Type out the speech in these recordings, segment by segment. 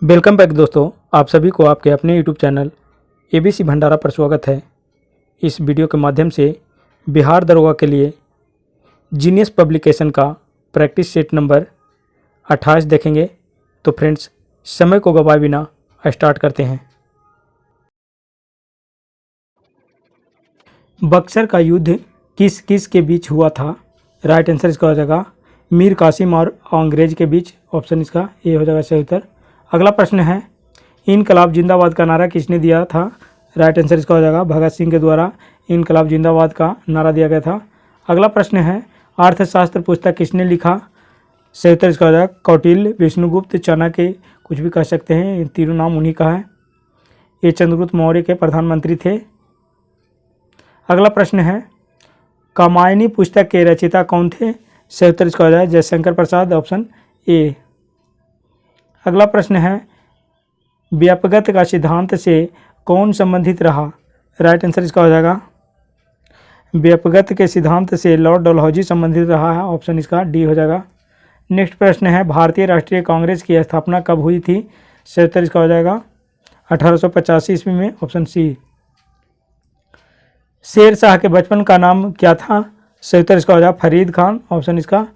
Welcome back दोस्तों, आप सभी को आपके अपने यूट्यूब चैनल एबीसी भंडारा पर स्वागत है। इस वीडियो के माध्यम से बिहार दरोगा के लिए जीनियस पब्लिकेशन का प्रैक्टिस सेट नंबर 28 देखेंगे। तो फ्रेंड्स, समय को गवाए बिना स्टार्ट करते हैं। बक्सर का युद्ध किस किस के बीच हुआ था? राइट आंसर इसका हो जाएगा मीर कासिम और अंग्रेज के बीच। ऑप्शन इसका ए हो जाएगा सही उत्तर। अगला प्रश्न है, इनकलाब जिंदाबाद का नारा किसने दिया था? राइट आंसर इसका हो जाएगा भगत सिंह के द्वारा इनकलाब जिंदाबाद का नारा दिया गया था। अगला प्रश्न है, अर्थशास्त्र पुस्तक किसने लिखा? सही उत्तर इसका हो जाएगा कौटिल्य, विष्णुगुप्त, चाणक्य, कुछ भी कह सकते हैं, ये तीनों नाम उन्हीं का है। ये चंद्रगुप्त मौर्य के प्रधानमंत्री थे। अगला प्रश्न है, कामायनी पुस्तक के रचयिता कौन थे? सही उत्तर इसका हो जाएगा जयशंकर प्रसाद। Option A. अगला प्रश्न है, व्यापकता का सिद्धांत से कौन संबंधित रहा? राइट आंसर इसका हो जाएगा व्यापकता के सिद्धांत से लॉर्ड डलहौजी संबंधित रहा है। ऑप्शन इसका डी हो जाएगा। नेक्स्ट प्रश्न है, भारतीय राष्ट्रीय कांग्रेस की स्थापना कब हुई थी? सही उत्तर इसका हो जाएगा 1885 ईस्वी में। Option C. शेर शाह के बचपन का नाम क्या था? सही उत्तर इसका हो जाएगा फरीद खान। ऑप्शन इसका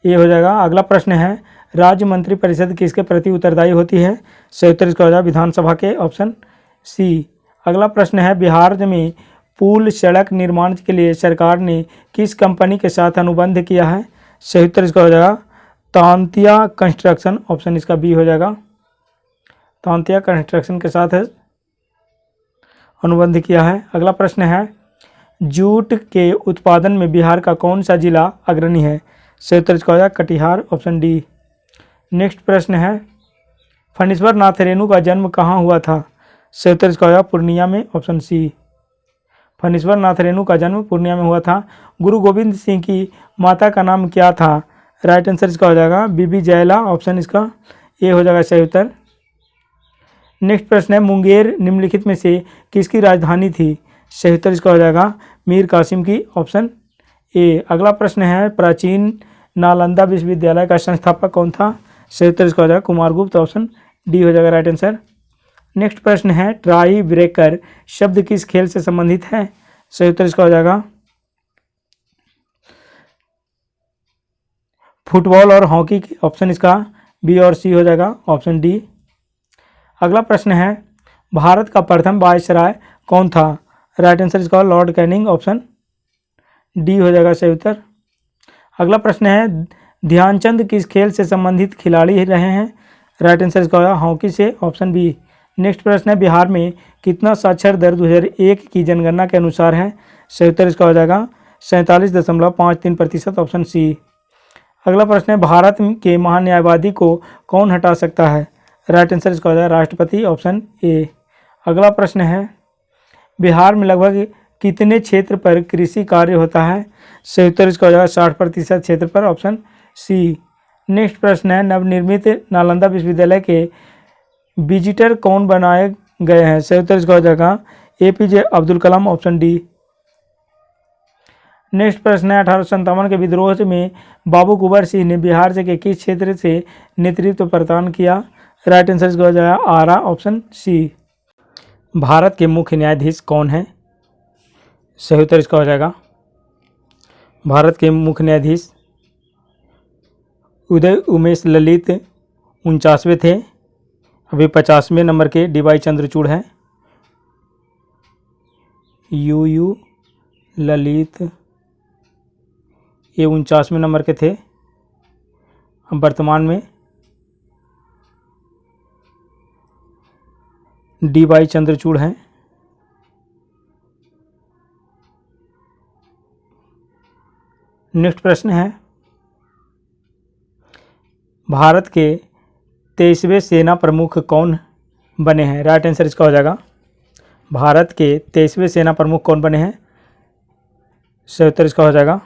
ये हो जाएगा। अगला प्रश्न है, राज्य मंत्री परिषद किसके प्रति उत्तरदायी होती है? सही उत्तर इसका हो जाएगा विधानसभा के। Option C. अगला प्रश्न है, बिहार में पुल सड़क निर्माण के लिए सरकार ने किस कंपनी के साथ अनुबंध किया है? सही उत्तर इसका हो जाएगा तांतिया कंस्ट्रक्शन। ऑप्शन इसका बी हो जाएगा तांतिया कंस्ट्रक्शन के साथ अनुबंध किया है। अगला प्रश्न है, जूट के उत्पादन में बिहार का कौन सा जिला अग्रणी है? सही उत्तर इसका हो जाएगा कटिहार। Option D. नेक्स्ट प्रश्न है, फणीश्वर नाथ रेणु का जन्म कहाँ हुआ था? सही उत्तर इसका हो जाएगा पूर्णिया में। Option C. फणीश्वर नाथ रेणु का जन्म पूर्णिया में हुआ था। गुरु गोविंद सिंह की माता का नाम क्या था? राइट आंसर इसका हो जाएगा बीबी जयला। ऑप्शन इसका ए हो जाएगा सही उत्तर। नेक्स्ट प्रश्न है, मुंगेर निम्नलिखित में से किसकी राजधानी थी? सही उत्तर इसका हो जाएगा मीर कासिम की। Option A. अगला प्रश्न है, प्राचीन नालंदा विश्वविद्यालय का संस्थापक कौन था? सही उत्तर इसका हो जाएगा कुमारगुप्त। ऑप्शन डी हो जाएगा राइट आंसर। नेक्स्ट प्रश्न है, ट्राई ब्रेकर शब्द किस खेल से संबंधित है? सही उत्तर इसका हो जाएगा फुटबॉल और हॉकी। ऑप्शन इसका बी और सी हो जाएगा। Option D. अगला प्रश्न है, भारत का प्रथम वायसराय कौन था? राइट आंसर इसका लॉर्ड कैनिंग। ऑप्शन डी हो जाएगा सही उत्तर। अगला प्रश्न है, ध्यानचंद किस खेल से संबंधित खिलाड़ी रहे हैं? राइट आंसर इसका होगा हॉकी से। Option B. नेक्स्ट प्रश्न है, बिहार में कितना साक्षर दर 2001 की जनगणना के अनुसार है? सही उत्तर इसका हो जाएगा 47.53%। Option C. अगला प्रश्न है, भारत के महान्यायवादी को कौन हटा सकता है? राइट आंसर इसका हो जाएगा राष्ट्रपति। Option A. अगला प्रश्न है, बिहार में लगभग कितने क्षेत्र पर कृषि कार्य होता है? सही उत्तर इसका हो जाएगा 60% क्षेत्र पर। Option C. नेक्स्ट प्रश्न है, नवनिर्मित नालंदा विश्वविद्यालय के विजिटर कौन बनाए गए हैं? सही उत्तर इसका हो जाएगा APJ Abdul Kalam. Option D. Next प्रश्न है, 1857 के विद्रोह में बाबू कुंवर सिंह ने बिहार से के किस क्षेत्र से नेतृत्व प्रदान किया? राइट आंसर इसका हो जाएगा आरा। Option C. भारत के मुख्य न्यायाधीश कौन है? सही उत्तर इसका हो जाएगा भारत के मुख्य न्यायाधीश उदय उमेश ललित 49वें थे। अभी 50वें नंबर के डीवाई चंद्रचूड़ हैं। यू ललित ये 49वें नंबर के थे। अब वर्तमान में डीवाई चंद्रचूड़ हैं। नेक्स्ट प्रश्न है, भारत के 23वें सेना प्रमुख कौन बने हैं? राइट आंसर इसका हो जाएगा भारत के 23वें सेना प्रमुख कौन बने हैं? सही उत्तर इसका हो जाएगा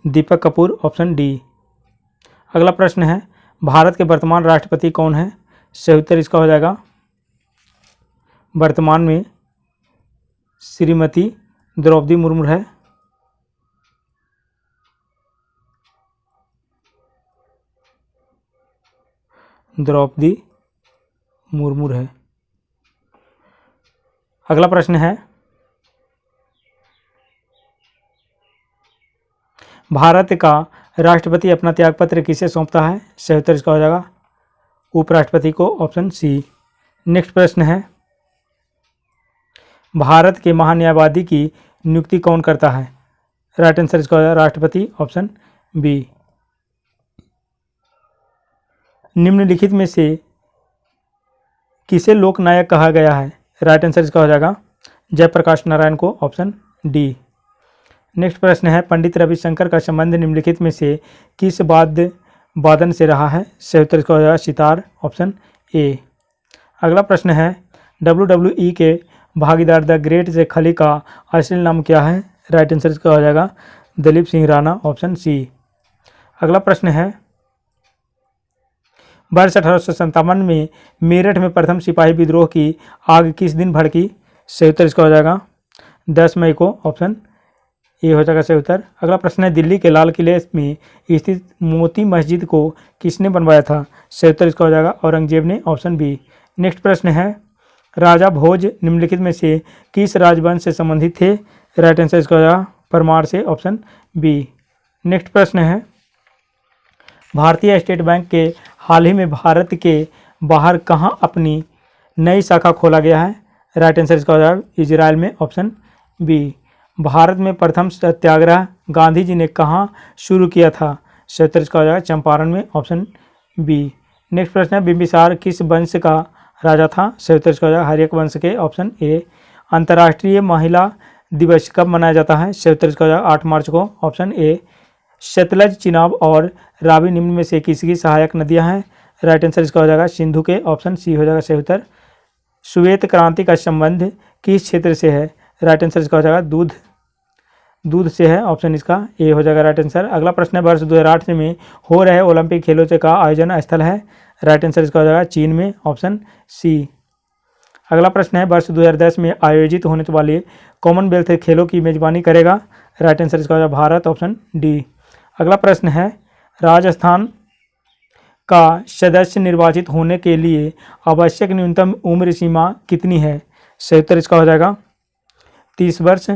दीपक कपूर। Option D. अगला प्रश्न है, भारत के वर्तमान राष्ट्रपति कौन है? सही उत्तर इसका हो जाएगा वर्तमान में श्रीमती द्रौपदी मुर्मू है। द्रौपदी मुर्मू है। अगला प्रश्न है, भारत का राष्ट्रपति अपना त्यागपत्र किसे सौंपता है? सही उत्तर इसका हो जाएगा उपराष्ट्रपति को, ऑप्शन सी। नेक्स्ट प्रश्न है, भारत के महान्यायवादी की नियुक्ति कौन करता है? राइट आंसर इसका हो जाएगा राष्ट्रपति, ऑप्शन बी। निम्नलिखित में से किसे लोकनायक कहा गया है? राइट आंसर इसका हो जाएगा जयप्रकाश नारायण को, ऑप्शन डी। नेक्स्ट प्रश्न है, पंडित रविशंकर का संबंध निम्नलिखित में से किस वाद्य वादन से रहा है? सही उत्तर इसका हो जाएगा सितार, ऑप्शन ए। अगला प्रश्न है, WWE के भागीदार द ग्रेट से खली का असली नाम क्या है? राइट आंसर इसका हो जाएगा दलीप सिंह राणा, ऑप्शन सी। अगला प्रश्न है, वर्ष 1857 में मेरठ में प्रथम सिपाही विद्रोह की आग किस दिन भड़की? सही उत्तर इसका हो जाएगा 10 मई को, ऑप्शन ए हो जाएगा सही उत्तर। अगला प्रश्न है, दिल्ली के लाल किले में स्थित मोती मस्जिद को किसने बनवाया था? सही उत्तर इसका हो जाएगा औरंगजेब ने, ऑप्शन बी। नेक्स्ट प्रश्न है, राजा भोज निम्नलिखित में से किस राजवंश से संबंधित थे? राइट आंसर इसका हो जाएगा परमार से, ऑप्शन बी। नेक्स्ट प्रश्न है, भारतीय स्टेट बैंक के हाल ही में भारत के बाहर कहाँ अपनी नई शाखा खोला गया है? राइट आंसर इसका हो जाएगा इजराइल में, ऑप्शन बी। भारत में प्रथम सत्याग्रह गांधी जी ने कहाँ शुरू किया था? सही उत्तर इसका हो जाएगा चंपारण में, ऑप्शन बी। नेक्स्ट प्रश्न है, बिंबिसार किस वंश का राजा था? सही उत्तर इसका हो जाएगा हर्यक वंश के, ऑप्शन ए। अंतर्राष्ट्रीय महिला दिवस कब मनाया जाता है? सही उत्तर इसका हो जाएगा 8 मार्च को, ऑप्शन ए। सतलज, चिनाब और रावी निम्न में से किसकी सहायक नदियां हैं? राइट आंसर इसका हो जाएगा सिंधु के, ऑप्शन सी हो जाएगा सही उत्तर। श्वेत क्रांति का संबंध किस क्षेत्र से है? राइट आंसर इसका हो जाएगा दूध से है, ऑप्शन इसका ए हो जाएगा राइट आंसर। अगला प्रश्न है, वर्ष 2008 में हो रहे ओलंपिक खेलों से का आयोजन स्थल है? राइट आंसर इसका हो जाएगा चीन में, ऑप्शन सी। अगला प्रश्न है, वर्ष 2010 में आयोजित होने वाले कॉमनवेल्थ खेलों की मेजबानी करेगा? राइट आंसर इसका हो जाएगा भारत, ऑप्शन डी। अगला प्रश्न है, राजस्थान का सदस्य निर्वाचित होने के लिए आवश्यक न्यूनतम उम्र सीमा कितनी है? सही उत्तर इसका हो जाएगा 30 वर्ष,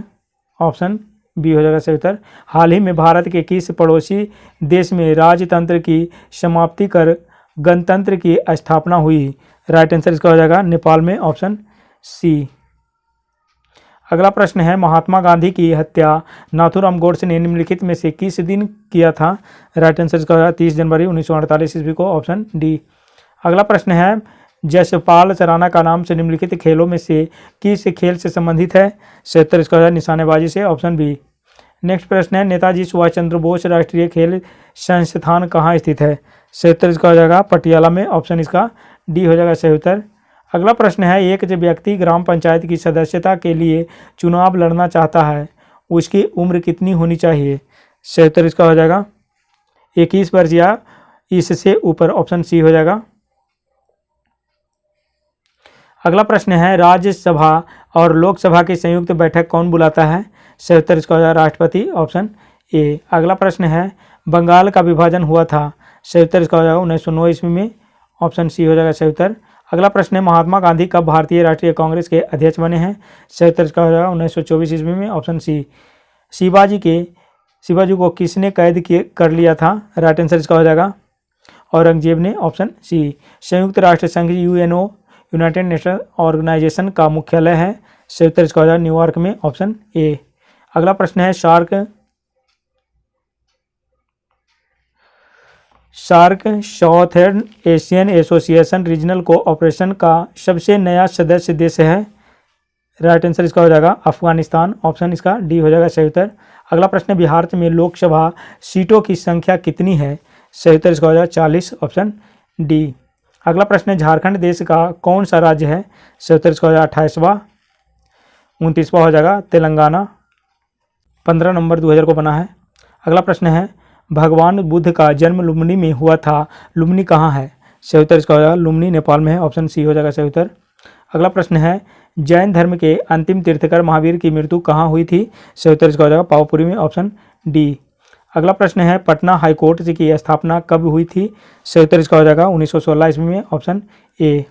ऑप्शन बी हो जाएगा सही उत्तर। हाल ही में भारत के किस पड़ोसी देश में राजतंत्र की समाप्ति कर गणतंत्र की स्थापना हुई? राइट आंसर इसका हो जाएगा नेपाल में, ऑप्शन सी। अगला प्रश्न है, महात्मा गांधी की हत्या नाथूराम गोडसे ने निम्नलिखित में से किस दिन किया था? राइट आंसर इसका हो जाएगा 30 जनवरी 1948 ईस्वी को, ऑप्शन डी। अगला प्रश्न है, जसपाल सराना का नाम से निम्नलिखित खेलों में से किस खेल से संबंधित है? सही उत्तर इसका हो जाएगा निशानेबाजी से, ऑप्शन बी। नेक्स्ट प्रश्न है, नेताजी सुभाष चंद्र बोस राष्ट्रीय खेल संस्थान कहाँ स्थित है? सही उत्तर इसका हो जाएगा पटियाला में, ऑप्शन इसका डी हो जाएगा सही उत्तर। अगला प्रश्न है, एक जब व्यक्ति ग्राम पंचायत की सदस्यता के लिए चुनाव लड़ना चाहता है, उसकी उम्र कितनी होनी चाहिए? सही उत्तर इसका हो जाएगा 21 वर्ष या इससे ऊपर, ऑप्शन सी हो जाएगा। अगला प्रश्न है, राज्यसभा और लोकसभा की संयुक्त बैठक कौन बुलाता है? सही उत्तर इसका हो जाएगा राष्ट्रपति, ऑप्शन ए। अगला प्रश्न है, बंगाल का विभाजन हुआ था? सही उत्तर इसका हो जाएगा 1909 ईस्वी में, ऑप्शन सी हो जाएगा सही उत्तर। अगला प्रश्न है, महात्मा गांधी कब भारतीय राष्ट्रीय कांग्रेस के अध्यक्ष बने हैं? सही उत्तर इसका हो जाएगा 1924 ईस्वी में, ऑप्शन सी। शिवाजी को किसने कैद कर लिया था? राइट आंसर इसका हो जाएगा औरंगजेब ने, ऑप्शन सी। संयुक्त राष्ट्र संघ यूएनओ यूनाइटेड नेशन ऑर्गेनाइजेशन का मुख्यालय है? सही उत्तर इसका हो जाएगा न्यूयॉर्क में, ऑप्शन ए। अगला प्रश्न है, SAARC southern Asian association regional cooperation का सबसे नया सदस्य देश है? राइट आंसर इसका हो जाएगा अफगानिस्तान, ऑप्शन इसका डी हो जाएगा सही उत्तर। अगला प्रश्न है, बिहार में लोकसभा सीटों की संख्या कितनी है? सही उत्तर इसका हो जाएगा 40, ऑप्शन डी। अगला प्रश्न है, झारखंड देश का कौन सा राज्य है? सही उत्तर इसका हो जाएगा 28वां। 29वां हो जाएगा तेलंगाना, 15 नवंबर 2000 को बना है। अगला प्रश्न है, भगवान बुद्ध का जन्म लुम्बिनी में हुआ था, लुम्बिनी कहाँ है? सही उत्तर इसका हो जाएगा लुम्बिनी नेपाल में है, ऑप्शन सी हो जाएगा सही उत्तर। अगला प्रश्न है, जैन धर्म के अंतिम तीर्थकर महावीर की मृत्यु कहाँ हुई थी? सही उत्तर इसका हो जाएगा पावापुरी में, ऑप्शन डी। अगला प्रश्न है पटना हाईकोर्ट की स्थापना कब हुई थी? सही उत्तर इसका हो जाएगा 1916 ईस्वी में, ऑप्शन ए।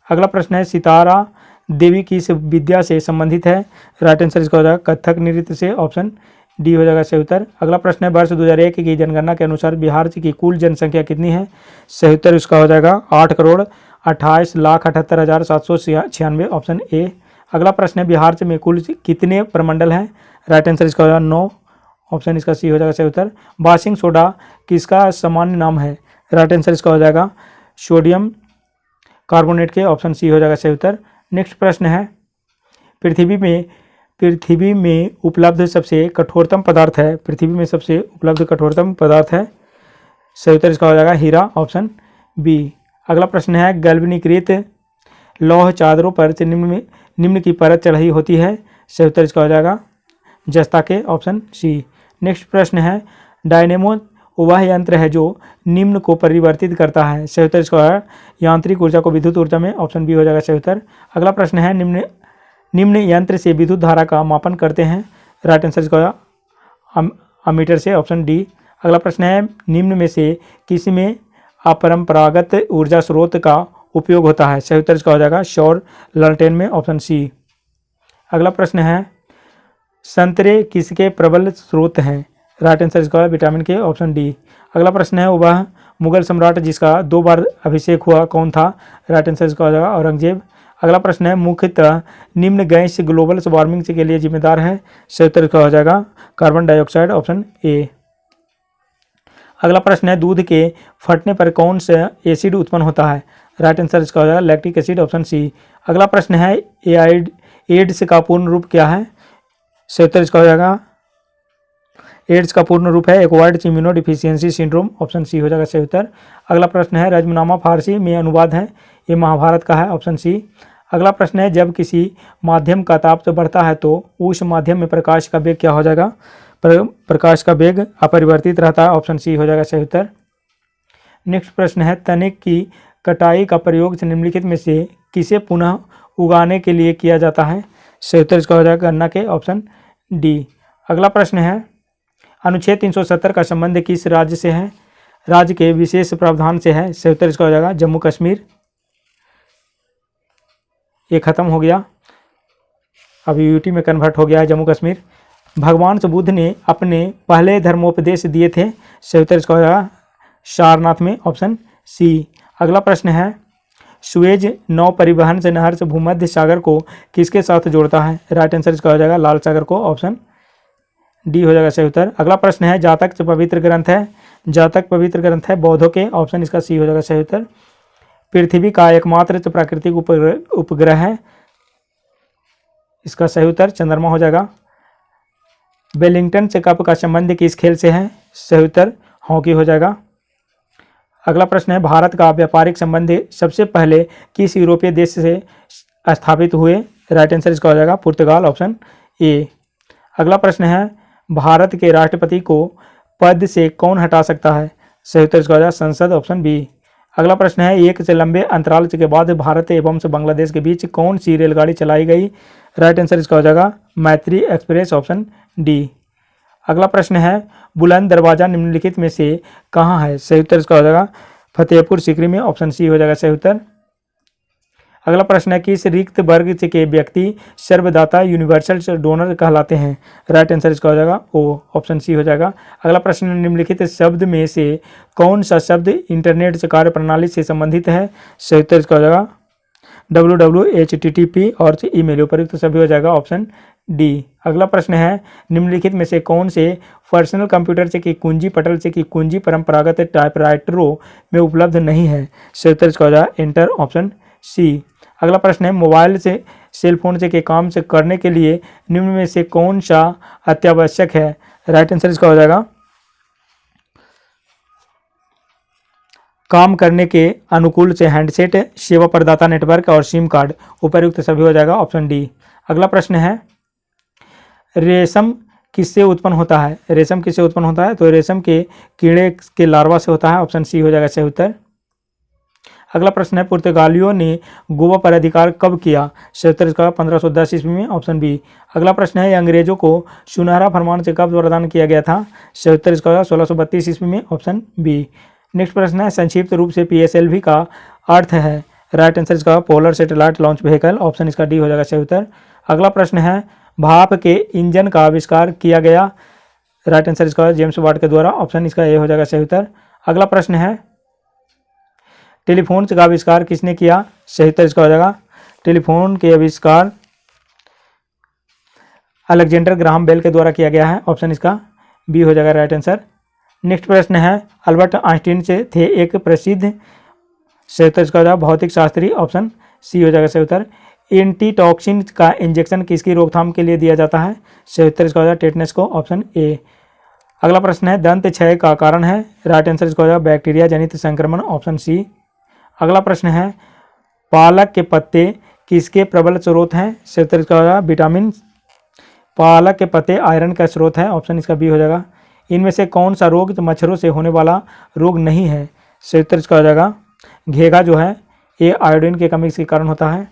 अगला प्रश्न है सितारा देवी किस विद्या से संबंधित है? राइट आंसर इसका हो जाएगा कथक नृत्य से, ऑप्शन डी हो जाएगा सही उत्तर। अगला प्रश्न है वर्ष 2001 की जनगणना के अनुसार बिहार की कुल जनसंख्या कितनी है? सही उत्तर इसका हो जाएगा 8,28,78,796, ऑप्शन ए। अगला प्रश्न है बिहार में कुल कितने प्रमंडल हैं? राइट आंसर इसका हो जाएगा 9, ऑप्शन इसका सी हो जाएगा सही उत्तर। वाशिंग सोडा किसका सामान्य नाम है? राइट आंसर इसका हो जाएगा सोडियम कार्बोनेट के, ऑप्शन सी हो जाएगा सही उत्तर। नेक्स्ट प्रश्न है पृथ्वी में उपलब्ध सबसे कठोरतम पदार्थ है? पृथ्वी में सबसे उपलब्ध कठोरतम पदार्थ है? सही उत्तर इसका हो जाएगा हीरा, ऑप्शन बी। अगला प्रश्न है गैल्वेनीकृत लौह चादरों पर से निम्न की परत चढ़ाई होती है? सही उत्तर इसका हो जाएगा जस्ता के, ऑप्शन सी। नेक्स्ट प्रश्न है डायनेमो वह यंत्र है जो निम्न को परिवर्तित करता है? सही उत्तर इसका है यांत्रिक ऊर्जा को विद्युत ऊर्जा में, ऑप्शन बी हो जाएगा सही उत्तर। अगला प्रश्न है निम्न यंत्र से विद्युत धारा का मापन करते हैं? राइट आंसर इसका होगा अमीटर से, ऑप्शन डी। अगला प्रश्न है निम्न में से किस में अपरंपरागत ऊर्जा स्रोत का उपयोग होता है? सही उत्तर इसका हो जाएगा सौर लालटेन में, ऑप्शन सी। अगला प्रश्न है संतरे किसके प्रबल स्रोत हैं? राइट आंसर इसका है विटामिन के, ऑप्शन डी। अगला प्रश्न है वह मुगल सम्राट जिसका 2 बार अभिषेक हुआ कौन था? राइट आंसर इसका हो जाएगा औरंगजेब। अगला प्रश्न है मुख्यतः निम्न गैस ग्लोबल वार्मिंग के लिए जिम्मेदार है? सही उत्तर इसका हो जाएगा कार्बन डाइऑक्साइड, ऑप्शन ए। अगला प्रश्न है दूध के फटने पर कौन सा एसिड उत्पन्न होता है? राइट आंसर इसका हो जाएगा लैक्टिक एसिड, ऑप्शन सी। अगला प्रश्न है एड्स का पूर्ण रूप क्या है? सही उत्तर इसका हो जाएगा एड्स का पूर्ण रूप है acquired immunodeficiency syndrome, option C हो जाएगा सही उत्तर। अगला प्रश्न है रजमनामा फारसी में अनुवाद है, ये महाभारत का है, ऑप्शन सी। अगला प्रश्न है जब किसी माध्यम का ताप बढ़ता है तो उस माध्यम में प्रकाश का वेग क्या हो जाएगा? प्रकाश का वेग अपरिवर्तित रहता है, ऑप्शन सी हो जाएगा सही उत्तर। नेक्स्ट प्रश्न है तनिक की कटाई का प्रयोग निम्नलिखित में से किसे पुनः उगाने के लिए किया जाता है? सही उत्तर इसका हो जाएगा गन्ना के, ऑप्शन डी। अगला प्रश्न है अनुच्छेद 370 का संबंध किस राज्य से है? राज्य के विशेष प्रावधान से है? सही उत्तर इसका हो जाएगा जम्मू कश्मीर। ये खत्म हो गया, अभी यूटी में कन्वर्ट हो गया है जम्मू कश्मीर। भगवान बुद्ध ने अपने पहले धर्मोपदेश दिए थे? सही उत्तर इसका हो जाएगा सारनाथ में, ऑप्शन सी। अगला प्रश्न है सुएज नौ परिवहन से नहर से भूमध्य सागर को किसके साथ जोड़ता है? राइट आंसर इसका हो जाएगा लाल सागर को, ऑप्शन डी हो जाएगा सही उत्तर। अगला प्रश्न है जातक पवित्र ग्रंथ है? जातक पवित्र ग्रंथ है बौद्धों के, ऑप्शन इसका सी हो जाएगा सही उत्तर। पृथ्वी का एकमात्र प्राकृतिक उपग्रह है? इसका सही उत्तर चंद्रमा हो जाएगा। वेलिंगटन कप का संबंध किस खेल से है? सही उत्तर हॉकी हो जाएगा। अगला प्रश्न है भारत का व्यापारिक संबंध सबसे पहले किस यूरोपीय देश से स्थापित हुए? राइट आंसर इसका हो जाएगा पुर्तगाल, ऑप्शन ए। अगला प्रश्न है भारत के राष्ट्रपति को पद से कौन हटा सकता है? सही उत्तर इसका हो जाएगा संसद, ऑप्शन बी। अगला प्रश्न है एक से लंबे अंतराल के बाद भारत एवं बांग्लादेश के बीच कौन सी रेलगाड़ी चलाई गई? राइट आंसर इसका हो जाएगा मैत्री एक्सप्रेस, ऑप्शन डी। अगला प्रश्न है बुलंद दरवाजा निम्नलिखित में से कहाँ है? सही उत्तर इसका हो जाएगा फतेहपुर सीकरी में, ऑप्शन सी हो जाएगा सही उत्तर। अगला प्रश्न है किस रिक्त वर्ग के व्यक्ति सर्वदाता यूनिवर्सल डोनर कहलाते हैं? राइट आंसर इसका हो जाएगा ओ, ऑप्शन सी हो जाएगा। अगला प्रश्न निम्नलिखित शब्द में से कौन सा शब्द इंटरनेट से कार्य प्रणाली से संबंधित है? सही उत्तर इसका हो जाएगा www, और ईमेल, उपयुक्त सभी हो जाएगा, ऑप्शन डी। अगला प्रश्न है निम्नलिखित में से कौन से पर्सनल कंप्यूटर से की कुंजी पटल से की कुंजी परंपरागत टाइपराइटरों में उपलब्ध नहीं है? सही उत्तर इसका हो जाएगा एंटर, ऑप्शन सी। अगला प्रश्न है मोबाइल से सेल फोन से के काम से करने के लिए निम्न में से कौन सा अत्यावश्यक है? राइट आंसर इसका हो जाएगा काम करने के अनुकूल से हैंडसेट, सेवा प्रदाता नेटवर्क और सिम कार्ड, उपयुक्त सभी हो जाएगा, ऑप्शन डी। अगला प्रश्न है रेशम किससे उत्पन्न होता है? रेशम किससे उत्पन्न होता है? तो रेशम के कीड़े के लार्वा से होता है, ऑप्शन सी हो जाएगा सही उत्तर। अगला प्रश्न है पुर्तगालियों ने गोवा पर अधिकार कब किया? सही उत्तर इसका 1510 ईस्वी में, ऑप्शन बी। अगला प्रश्न है अंग्रेजों को सुनहरा फरमान से कब प्रदान किया गया था? सही उत्तर इसका 1632 ईस्वी में, ऑप्शन बी। नेक्स्ट प्रश्न है संक्षिप्त रूप से PSLV का अर्थ है? राइट आंसर इसका polar satellite launch vehicle, option इसका डी हो जाएगा सही उत्तर। अगला प्रश्न है भाप के इंजन का आविष्कार किया गया? राइट आंसर इसका जेम्स वाट के द्वारा, ऑप्शन इसका ए हो जाएगा सही उत्तर। अगला प्रश्न है टेलीफोन का आविष्कार किसने किया? सही उत्तर इसका हो जाएगा टेलीफोन के आविष्कार अलेक्जेंडर ग्राहम बेल के द्वारा किया गया है, ऑप्शन इसका बी हो जाएगा राइट आंसर। नेक्स्ट प्रश्न है अल्बर्ट आइंस्टीन से थे एक प्रसिद्ध? सही उत्तर इसका हो जाएगा भौतिक शास्त्री, ऑप्शन सी हो जाएगा सही उत्तर। एंटीटॉक्सिन का इंजेक्शन किसकी रोकथाम के लिए दिया जाता है? सही उत्तर इसका हो जाएगा टेटनस को, ऑप्शन ए। अगला प्रश्न है दंत क्षय का कारण है? राइट आंसर इसका हो जाएगा बैक्टीरिया जनित संक्रमण, ऑप्शन सी। अगला प्रश्न है पालक के पत्ते किसके प्रबल स्रोत हैं? सही उत्तर इसका हो जाएगा विटामिन। पालक के पत्ते आयरन का स्रोत है, ऑप्शन इसका बी हो जाएगा। इनमें से कौन सा रोग मच्छरों से होने वाला रोग नहीं है? सही उत्तर इसका हो जाएगा घेघा जो है ये आयोडीन की कमी के कारण होता है।